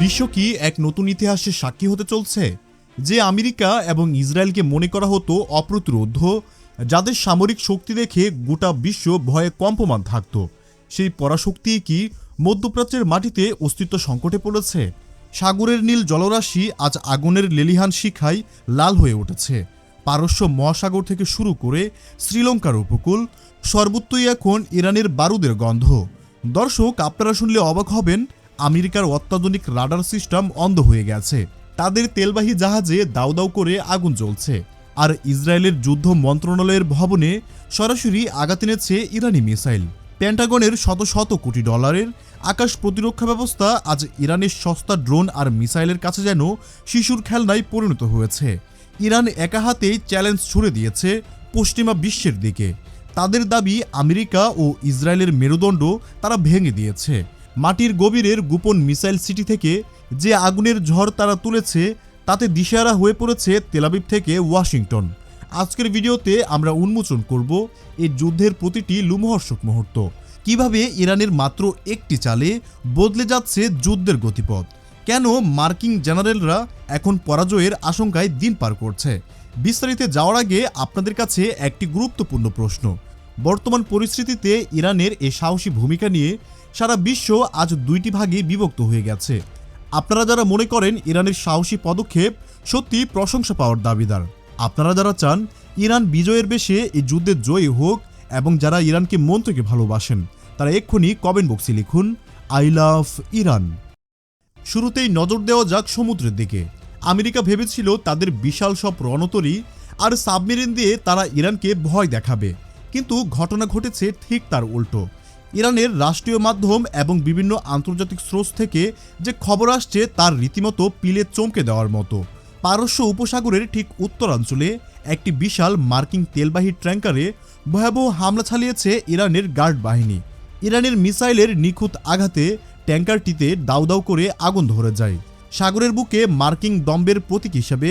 বিশ্ব কি এক নতুন ইতিহাসের সাক্ষী হতে চলছে? যে আমেরিকা এবং ইসরায়েলকে মনে করা হতো অপ্রতিরোধ্য, যাদের সামরিক শক্তি দেখে গোটা বিশ্ব ভয়ে কম্পমান থাকত, সেই পরাশক্তি কি মধ্যপ্রাচ্যের মাটিতে অস্তিত্ব সংকটে পড়েছে? সাগরের নীল জলরাশি আজ আগুনের লেলিহান শিখায় লাল হয়ে উঠেছে। পারস্য মহাসাগর থেকে শুরু করে শ্রীলঙ্কার উপকূল, সর্বত্রই এখন ইরানের বারুদের গন্ধ। দর্শক, আপনারা শুনলে অবাক হবেন, আমেরিকার অত্যাধুনিক রাডার সিস্টেম অন্ধ হয়ে গেছে। তাদের তেলবাহী জাহাজে দাউ দাউ করে আগুন জ্বলছে। আর ইসরায়েলের যুদ্ধ মন্ত্রণালয়ের ভবনে সরাসরি আঘাত এনেছে ইরানি মিসাইল। পেন্টাগনের শত শত কোটি ডলারের আকাশ প্রতিরক্ষা ব্যবস্থা আজ ইরানের সস্তা ড্রোন আর মিসাইলের কাছে যেন শিশুর খেলনায় পরিণত হয়েছে। ইরান একা হাতেই চ্যালেঞ্জ ছুড়ে দিয়েছে পশ্চিমা বিশ্বের দিকে। তাদের দাবি, আমেরিকা ও ইসরায়েলের মেরুদণ্ড তারা ভেঙে দিয়েছে। মাটির গভীরের গোপন মিসাইল সিটি থেকে যে আগুনের ঝড় তারা তুলেছে, তাতে দিশেহারা হয়ে পড়েছে তেলাবিব থেকে ওয়াশিংটন। আজকের ভিডিওতে আমরা উন্মোচন করব এই যুদ্ধের প্রতিটি লোমহর্ষক মুহূর্ত, কিভাবে ইরানের মাত্র একটি চালে বদলে যাচ্ছে যুদ্ধের গতিপথ, কেন মার্কিন জেনারেলরা এখন পরাজয়ের আশঙ্কায় দিন পার করছে। বিস্তারিতে যাওয়ার আগে আপনাদের কাছে একটি গুরুত্বপূর্ণ প্রশ্ন। বর্তমান পরিস্থিতিতে ইরানের এই সাহসী ভূমিকা নিয়ে সারা বিশ্ব আজ দুইটি ভাগে বিভক্ত হয়ে গেছে। আপনারা যারা মনে করেন ইরানের সাহসী পদক্ষেপ সত্যি প্রশংসা পাওয়ার দাবিদার, আপনারা যারা চান ইরান বিজয়ের বেশে এই যুদ্ধে জয়ী হোক, এবং যারা ইরানকে মন থেকে ভালোবাসেন, তারা এক্ষুনি কমেন্ট বক্সে লিখুন আই লাভ ইরান। শুরুতেই নজর দেওয়া যাক সমুদ্রের দিকে। আমেরিকা ভেবেছিল তাদের বিশাল সব রণতরী আর সাবমেরিন দিয়ে তারা ইরানকে ভয় দেখাবে, কিন্তু ঘটনা ঘটেছে ঠিক তার উল্টো। ইরানের রাষ্ট্রীয় মাধ্যম এবং বিভিন্ন আন্তর্জাতিক স্রোত থেকে যে খবর আসছে তার রীতিমতো পিলে চমকে দেওয়ার মতো। পারস্য উপসাগরের ঠিক উত্তরাঞ্চলে একটি বিশাল মার্কিন তেলবাহী ট্যাঙ্কারে ভয়াবহ হামলা চালিয়েছে ইরানের গার্ড বাহিনী। ইরানের মিসাইলের নিখুঁত আঘাতে ট্যাঙ্কারটিতে দাউ দাউ করে আগুন ধরে যায়। সাগরের বুকে মার্কিন দম্বের প্রতীক হিসেবে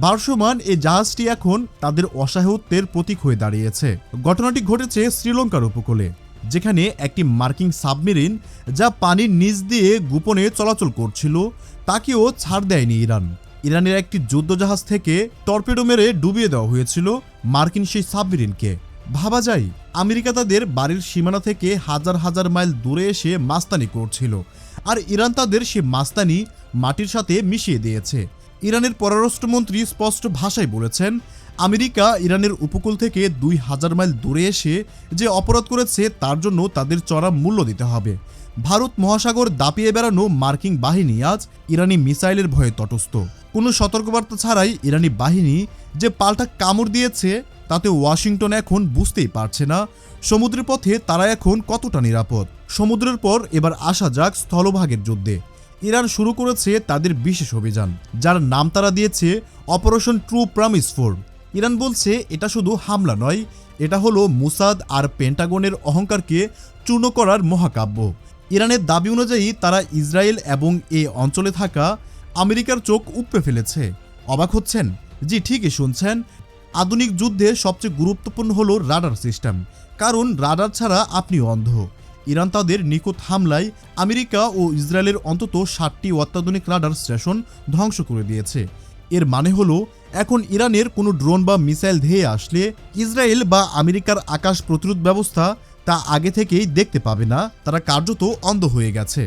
ভাসমান এই জাহাজটি এখন তাদের অসহায়ত্বের প্রতীক হয়ে দাঁড়িয়েছে। ঘটনাটি ঘটেছে শ্রীলঙ্কার উপকূলে, যেখানে একটি মার্কিন সাবমেরিন যা পানির নিচ দিয়ে গোপনে চলাচল করছিল, তাকেও ছাড় দেয়নি ইরান। ইরানের একটি যুদ্ধজাহাজ থেকে টর্পেডো মেরে ডুবিয়ে দেওয়া হয়েছিল মার্কিন সেই সাবমেরিনকে। ভাবা যায়, আমেরিকা তাদের বাড়ির সীমানা থেকে হাজার হাজার মাইল দূরে এসে মাস্তানি করছিল, আর ইরান তাদের সে মাস্তানি মাটির সাথে মিশিয়ে দিয়েছে। ইরানের পররাষ্ট্রমন্ত্রী স্পষ্ট ভাষায় বলেছেন, আমেরিকা ইরানের উপকূল থেকে 2000 মাইল দূরে এসে যে অপরাধ করেছে তার জন্য তাদের চড়া মূল্য দিতে হবে। ভারত মহাসাগর দাপিয়ে বেড়ানো মার্কিন বাহিনী আজ ইরানি মিসাইলের ভয়ে তটস্থ। কোনো সতর্কবার্তা ছাড়াই ইরানি বাহিনী যে পাল্টা কামড় দিয়েছে, তাতে ওয়াশিংটন এখন বুঝতেই পারছে না সমুদ্রের পথে তারা এখন কতটা নিরাপদ। সমুদ্রের পর এবার আসা যাক স্থলভাগের যুদ্ধে। ইরান শুরু করেছে তাদের বিশেষ অভিযান, যার নাম তারা দিয়েছে অপারেশন ট্রু প্রমিস 4। ইরান বলছে এটা শুধু হামলা নয়, এটা হলো মুসাদ আর পেন্টাগনের অহংকারকে চূর্ণ করার মহাকাব্য। ইরানের দাবি অনুযায়ী তারা ইসরায়েল এবং এই অঞ্চলে থাকা আমেরিকার চোখ উপড়ে ফেলেছে। অবাক হচ্ছেন? জি, ঠিকই শুনছেন। আধুনিক যুদ্ধে সবচেয়ে গুরুত্বপূর্ণ হলো রাডার সিস্টেম, কারণ রাডার ছাড়া আপনি অন্ধ। ইরান তাদের নিখুঁত হামলায় আমেরিকা ও ইসরায়েলের অন্তত 60টি অত্যাধুনিক রাডার স্টেশন ধ্বংস করে দিয়েছে। এর মানে হলো এখন ইরানের কোনো ড্রোন বা মিসাইল ধেয়ে আসলে ইসরায়েল বা আমেরিকার আকাশ প্রতিরোধ ব্যবস্থা তা আগে থেকেই দেখতে পাবে না, তারা কার্যত অন্ধ হয়ে গেছে।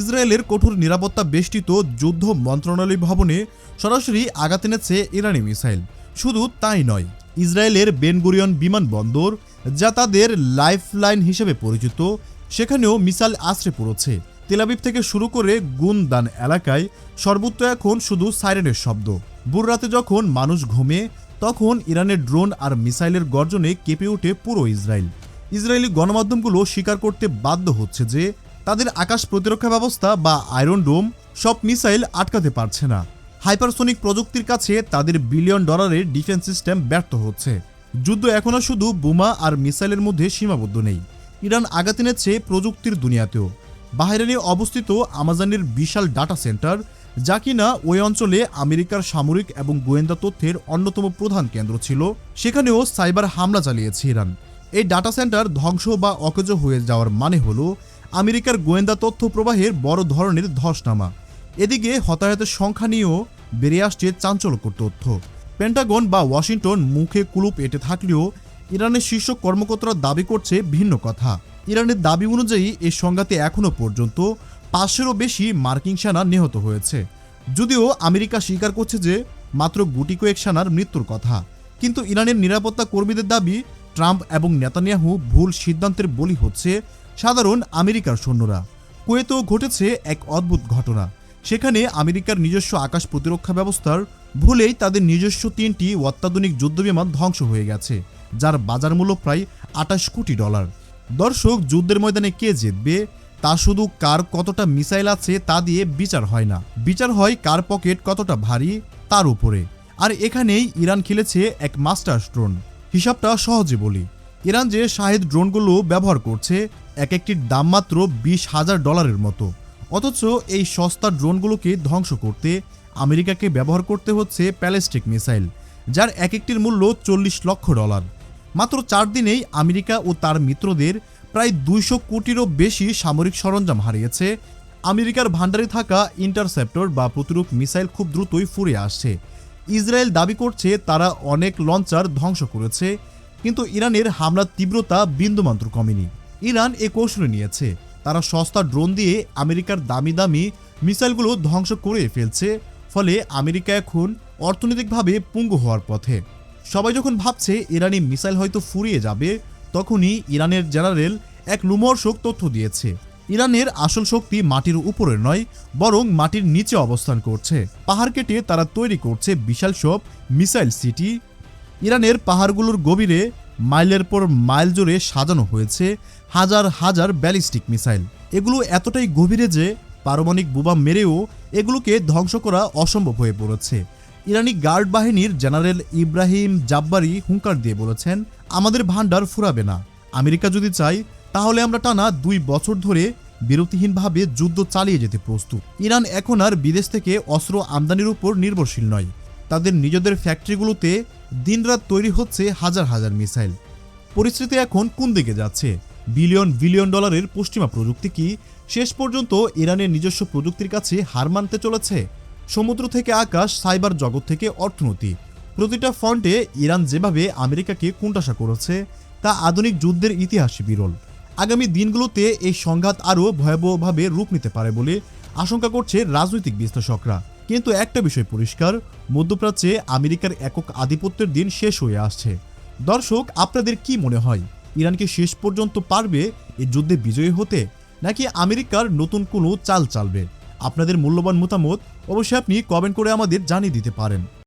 ইসরায়েলের কঠোর নিরাপত্তা বেষ্টিত যুদ্ধ মন্ত্রণালয় ভবনে সরাসরি আঘাত এনেছে ইরানি মিসাইল। শুধু তাই নয়, ইসরায়েলের বেন গুরিয়ন বিমানবন্দর, যা তাদের লাইফলাইন হিসেবে পরিচিত, সেখানেও মিসাইল আছড়ে পড়েছে। তেলাবিব থেকে শুরু করে গুনদান এলাকায় সর্বত্র এখন শুধু সাইরেনের শব্দ। ভোর রাতে যখন মানুষ ঘুমে, তখন ইরানের ড্রোন আর মিসাইলের গর্জনে কেঁপে ওঠে পুরো ইসরায়েল। ইসরায়েলি গণমাধ্যমগুলো স্বীকার করতে বাধ্য হচ্ছে যে তাদের আকাশ প্রতিরক্ষা ব্যবস্থা বা আয়রন ডোম সব মিসাইল আটকাতে পারছে না। হাইপারসোনিক প্রযুক্তির কাছে তাদের বিলিয়ন ডলারের ডিফেন্স সিস্টেম ব্যর্থ হচ্ছে। যুদ্ধ এখনও শুধু বোমা আর মিসাইলের মধ্যে সীমাবদ্ধ নেই, ইরান আঘাত এনেছে প্রযুক্তির দুনিয়াতেও। বাহরাইনে অবস্থিত আমাজনের বিশাল ডাটা সেন্টার, যা কিনা ওই অঞ্চলে আমেরিকার সামরিক এবং গোয়েন্দা তথ্যের অন্যতম প্রধান কেন্দ্র ছিল, সেখানেও সাইবার হামলা চালিয়েছে ইরান। এই ডাটা সেন্টার ধ্বংস বা অকেজো হয়ে যাওয়ার মানে হলো আমেরিকার গোয়েন্দা তথ্য প্রবাহের বড় ধরনের ধস নামা। এদিকে হতাহতের সংখ্যা নিয়েও বেরিয়ে আসছে চাঞ্চল্যকর তথ্য। পেন্টাগন বা ওয়াশিংটন মুখে কুলুপ এঁটে থাকলেও ইরানের শীর্ষ কর্মকর্তারা দাবি করছে ভিন্ন কথা। ইরানের দাবি অনুযায়ী এই সংঘাতে এখনও পর্যন্ত 500-এরও বেশি মার্কিন সেনা নিহত হয়েছে। যদিও আমেরিকা স্বীকার করছে যে মাত্র গুটি কয়েক সেনার মৃত্যুর কথা, কিন্তু ইরানের নিরাপত্তা কর্মীদের দাবি ট্রাম্প এবং নেতানিয়াহু ভুল সিদ্ধান্তের বলি হচ্ছে সাধারণ আমেরিকার সৈন্যরা। কুয়েতেও ঘটেছে এক অদ্ভুত ঘটনা। সেখানে আমেরিকার নিজস্ব আকাশ প্রতিরক্ষা ব্যবস্থার ভুলেই তাদের নিজস্ব 3টি অত্যাধুনিক যুদ্ধবিমান ধ্বংস হয়ে গেছে, যার বাজার মূল্য প্রায় $28 কোটি। দর্শক, যুদ্ধের ময়দানে কে জিতবে তা শুধু কার কতটা মিসাইল আছে তা দিয়ে বিচার হয় না, বিচার হয় কার পকেট কতটা ভারী তার উপরে। আর এখানেই ইরান খেলেছে এক মাস্টার ড্রোন। হিসাবটা সহজে বলি, ইরান যে শাহেদ ড্রোনগুলো ব্যবহার করছে এক একটির দাম মাত্র $20,000 মতো, অথচ এই সস্তা ড্রোনগুলোকে ধ্বংস করতে আমেরিকাকে ব্যবহার করতে হচ্ছে ব্যালিস্টিক মিসাইল, যার এক একটির মূল্য $40 লক্ষ। মাত্র 4 দিনেই আমেরিকা ও তার মিত্রদের প্রায় 200 কোটিরও বেশি সামরিক সরঞ্জাম হারিয়েছে। আমেরিকার ভান্ডারে থাকা ইন্টারসেপ্টর বা প্রতিরূপ মিসাইল খুব দ্রুতই ফুরিয়ে আসছে। ইসরায়েল দাবি করছে তারা অনেক লঞ্চার ধ্বংস করেছে, কিন্তু ইরানের হামলার তীব্রতা বিন্দুমাত্র কমেনি। ইরান এ কৌশল নিয়েছে, তারা সস্তা ড্রোন দিয়ে আমেরিকার দামি দামি মিসাইলগুলো ধ্বংস করে ফেলছে। ফলে আমেরিকা এখন অর্থনৈতিকভাবে পঙ্গু হওয়ার পথে। সবাই যখন ভাবছে ইরানি মিসাইল হয়তো ফুরিয়ে যাবে, তখনই ইরানের জেনারেল এক লোমহর্ষক তথ্য দিয়েছে। ইরানের আসল শক্তি মাটির উপরে নয়, বরং মাটির নিচে অবস্থান করছে। পাহাড় কেটে তারা তৈরি করছে বিশাল সব মিসাইল সিটি। ইরানের পাহাড়গুলোর গভীরে মাইলের পর মাইল জুড়ে সাজানো হয়েছে হাজার হাজার ব্যালিস্টিক মিসাইল। এগুলো এতটাই গভীরে যে পারমাণবিক বোমা মেরেও এগুলোকে ধ্বংস করা অসম্ভব হয়ে পড়েছে। ইরানি গার্ড বাহিনীর জেনারেল ইব্রাহিম জাব্বারি হুঙ্কার দিয়ে বলেছেন, আমাদের ভান্ডার ফুরাবে না। আমেরিকা যদি চায় তাহলে আমরা টানা 2 বছর ধরে বিরতিহীনভাবে যুদ্ধ চালিয়ে যেতে প্রস্তুত। ইরান এখন আর বিদেশ থেকে অস্ত্র আমদানির উপর নির্ভরশীল নয়, তাদের নিজেদের ফ্যাক্টরিগুলোতে দিনরাত তৈরি হচ্ছে হাজার হাজার মিসাইল। পরিস্থিতি এখন কোন দিকে যাচ্ছে? বিলিয়ন বিলিয়ন ডলারের পশ্চিমা প্রযুক্তি কি শেষ পর্যন্ত ইরানের নিজস্ব প্রযুক্তির কাছে হার মানতে চলেছে? সমুদ্র থেকে আকাশ, সাইবার জগৎ থেকে অর্থনীতি, প্রতিটা ফ্রন্টে ইরান যেভাবে আমেরিকাকে কোণঠাসা করেছে তা আধুনিক যুদ্ধের ইতিহাসে বিরল। আগামী দিনগুলোতে এই সংঘাত আরও ভয়াবহভাবে রূপ নিতে পারে বলে আশঙ্কা করছে রাজনৈতিক বিশ্লেষকরা। কিন্তু একটা বিষয় পরিষ্কার, মধ্যপ্রাচ্যে আমেরিকার একক আধিপত্যের দিন শেষ হয়ে আসছে। দর্শক, আপনাদের কি মনে হয়, ইরান কি শেষ পর্যন্ত পারবে এই যুদ্ধে বিজয়ী হতে, নাকি আমেরিকার নতুন কোনো চাল চালবে? আপনাদের মূল্যবান মতামত অবশ্যই আপনি কমেন্ট করে আমাদের জানিয়ে দিতে পারেন।